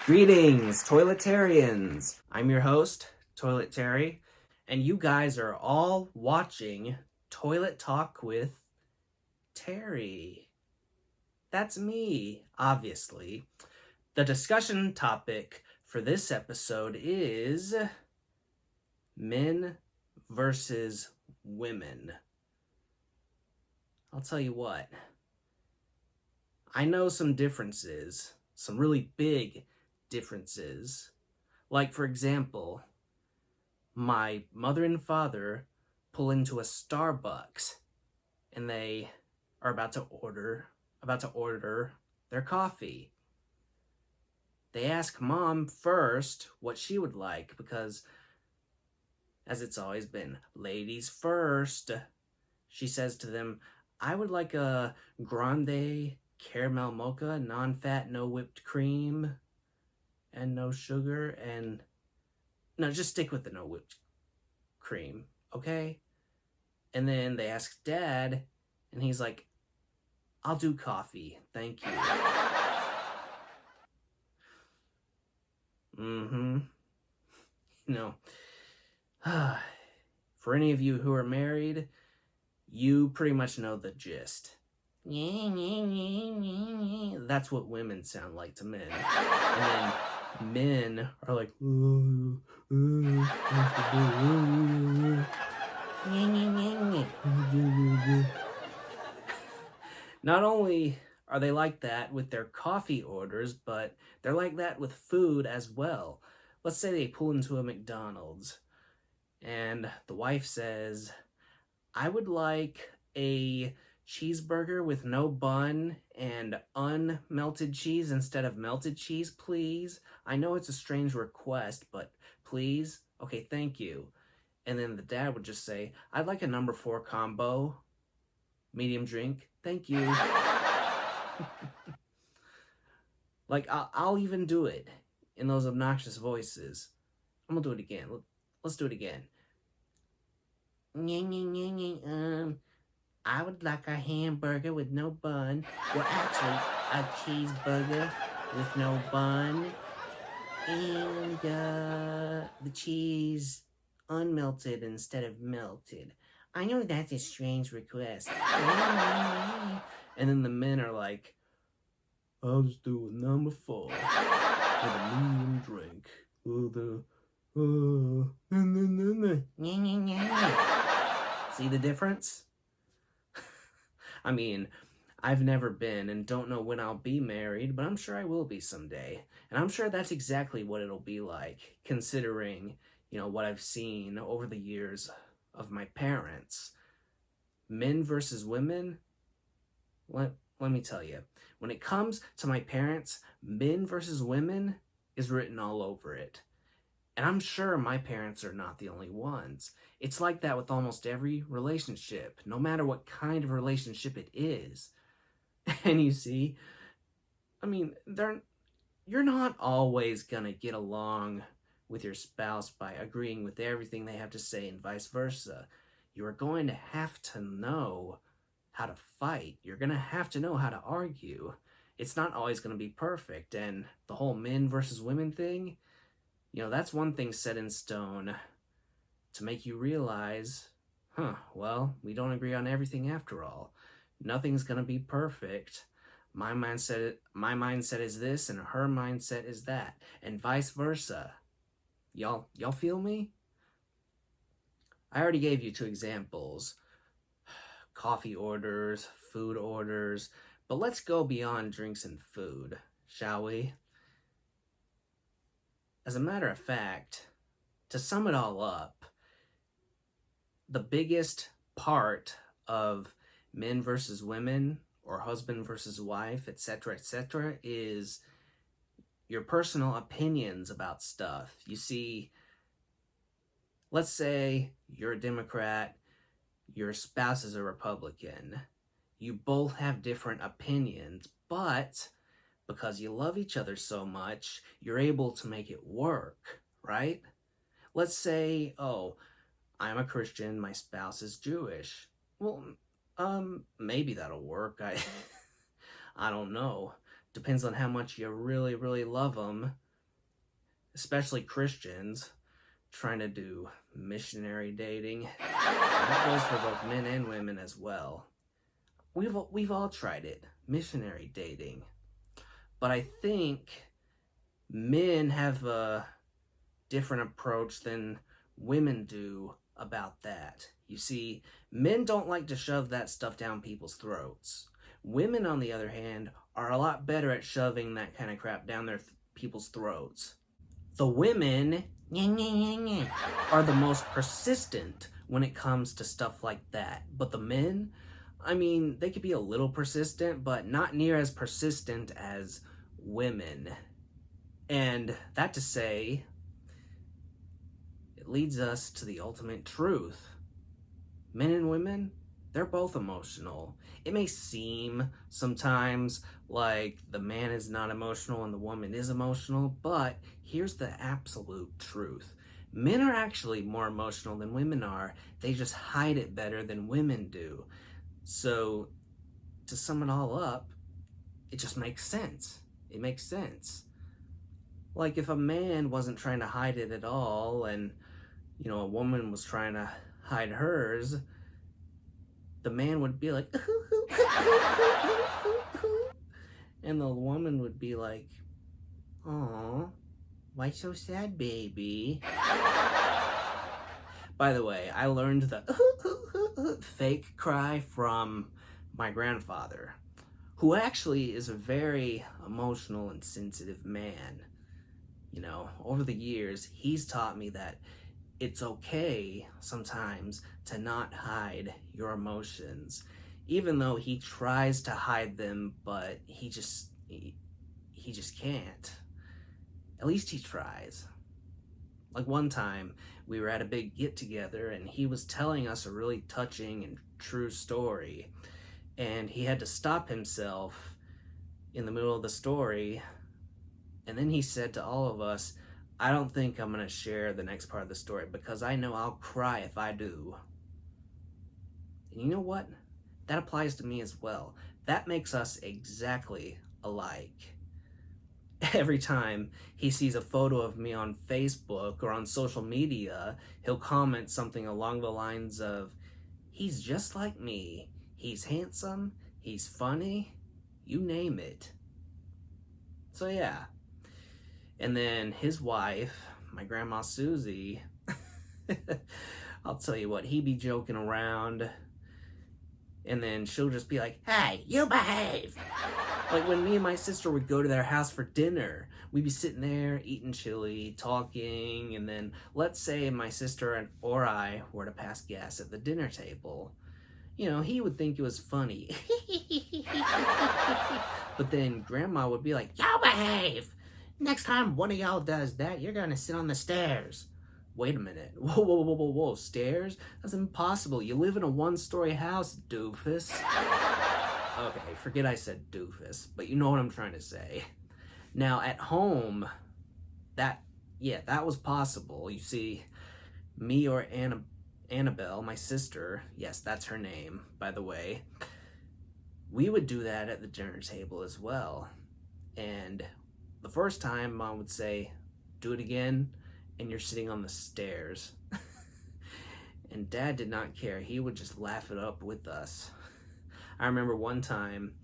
Greetings, Toiletarians! I'm your host, Toilet Terry, and you guys are all watching Toilet Talk with Terry. That's me, obviously. The discussion topic for this episode is men versus women. I'll tell you what, I know some differences, some really big differences. Like, for example, my mother and father pull into a Starbucks and they are about to order their coffee. They ask mom first what she would like because, as it's always been, ladies first. She says to them, I would like a grande caramel mocha, non-fat, no whipped cream, and no sugar, and no, just stick with the no whipped cream, okay? And then they ask dad, and he's like, I'll do coffee, thank you. Mm-hmm. You know, for any of you who are married, you pretty much know the gist. That's what women sound like to men. And then men are like, not only are they like that with their coffee orders, but they're like that with food as well. Let's say they pull into a McDonald's and the wife says, I would like a cheeseburger with no bun and unmelted cheese instead of melted cheese, please. I know it's a strange request, but please. Okay, thank you. And then the dad would just say, I'd like a number 4 combo, medium drink, thank you. Like, I'll even do it in those obnoxious voices. I'm gonna do it again. Let's do it again. I would like a hamburger with no bun. Well, actually, a cheeseburger with no bun. And the cheese unmelted instead of melted. I know that's a strange request. And then the men are like, I'll just do a number 4 with a medium drink. See the difference? I mean, I've never been and don't know when I'll be married, but I'm sure I will be someday. And I'm sure that's exactly what it'll be like, considering, what I've seen over the years of my parents. Men versus women, let me tell you, when it comes to my parents, men versus women is written all over it. And I'm sure my parents are not the only ones. It's like that with almost every relationship, no matter what kind of relationship it is. And you see, I mean, you're not always gonna get along with your spouse by agreeing with everything they have to say and vice versa. You're going to have to know how to fight. You're gonna have to know how to argue. It's not always gonna be perfect, and the whole men versus women thing, that's one thing set in stone to make you realize, well, we don't agree on everything after all. Nothing's gonna be perfect. My mindset is this, and her mindset is that, and vice versa. Y'all feel me? I already gave you 2 examples. Coffee orders, food orders, but let's go beyond drinks and food, shall we? As a matter of fact, to sum it all up, the biggest part of men versus women or husband versus wife, etc., is your personal opinions about stuff. You see, let's say you're a Democrat, your spouse is a Republican. You both have different opinions, but because you love each other so much, you're able to make it work, right? Let's say, I'm a Christian, my spouse is Jewish. Well, maybe that'll work. I don't know. Depends on how much you really, really love them. especially Christians, trying to do missionary dating. That goes for both men and women as well. We've all tried it, missionary dating. But I think men have a different approach than women do about that. You see, men don't like to shove that stuff down people's throats. Women, on the other hand, are a lot better at shoving that kind of crap down their people's throats. The women are the most persistent when it comes to stuff like that. But the men, I mean, they could be a little persistent, but not near as persistent as women. And that to say, it leads us to the ultimate truth. Men and women, they're both emotional. It may seem sometimes like the man is not emotional and the woman is emotional, but here's the absolute truth. Men are actually more emotional than women are. They just hide it better than women do. So, to sum it all up, it just makes sense. It makes sense. Like if a man wasn't trying to hide it at all and, a woman was trying to hide hers, the man would be like, and the woman would be like, "Aw, why so sad, baby?" By the way, I learned the fake cry from my grandfather, who actually is a very emotional and sensitive man. Over the years, he's taught me that it's okay sometimes to not hide your emotions, even though he tries to hide them, but he just can't. At least he tries. Like one time, we were at a big get-together, and he was telling us a really touching and true story, and he had to stop himself in the middle of the story, and then he said to all of us, "I don't think I'm going to share the next part of the story because I know I'll cry if I do." And you know what? That applies to me as well. That makes us exactly alike. Every time he sees a photo of me on Facebook or on social media, he'll comment something along the lines of, "He's just like me. He's handsome. He's funny. You name it." So yeah. And then his wife, my grandma Susie, I'll tell you what, he'd be joking around, and then she'll just be like, "Hey, you behave!" Like when me and my sister would go to their house for dinner, we'd be sitting there eating chili, talking, and then let's say my sister or I were to pass gas at the dinner table. He would think it was funny. But then grandma would be like, "Y'all behave! Next time one of y'all does that, you're gonna sit on the stairs." Wait a minute. Whoa, stairs? That's impossible. You live in a one-story house, doofus. Okay, forget I said doofus, but you know what I'm trying to say. Now, at home, that was possible. You see, me or Annabelle, my sister, yes, that's her name, by the way, we would do that at the dinner table as well. And the first time, Mom would say, "Do it again," and you're sitting on the stairs. And Dad did not care. He would just laugh it up with us. I remember one time,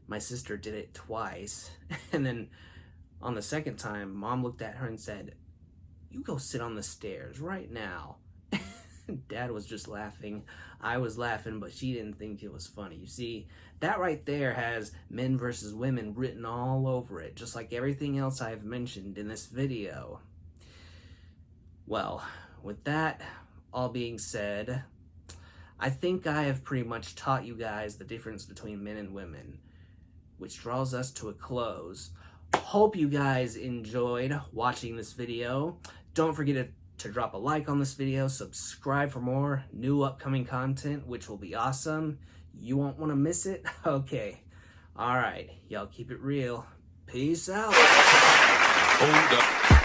my sister did it twice, and then on the second time, Mom looked at her and said, "You go sit on the stairs right now." Dad was just laughing. I was laughing, but she didn't think it was funny. You see, that right there has men versus women written all over it, just like everything else I've mentioned in this video. Well, with that all being said, I think I have pretty much taught you guys the difference between men and women, which draws us to a close. Hope you guys enjoyed watching this video. Don't forget to drop a like on this video, subscribe for more new upcoming content, which will be awesome. You won't want to miss it. Okay. All right. Y'all keep it real. Peace out. Hold up.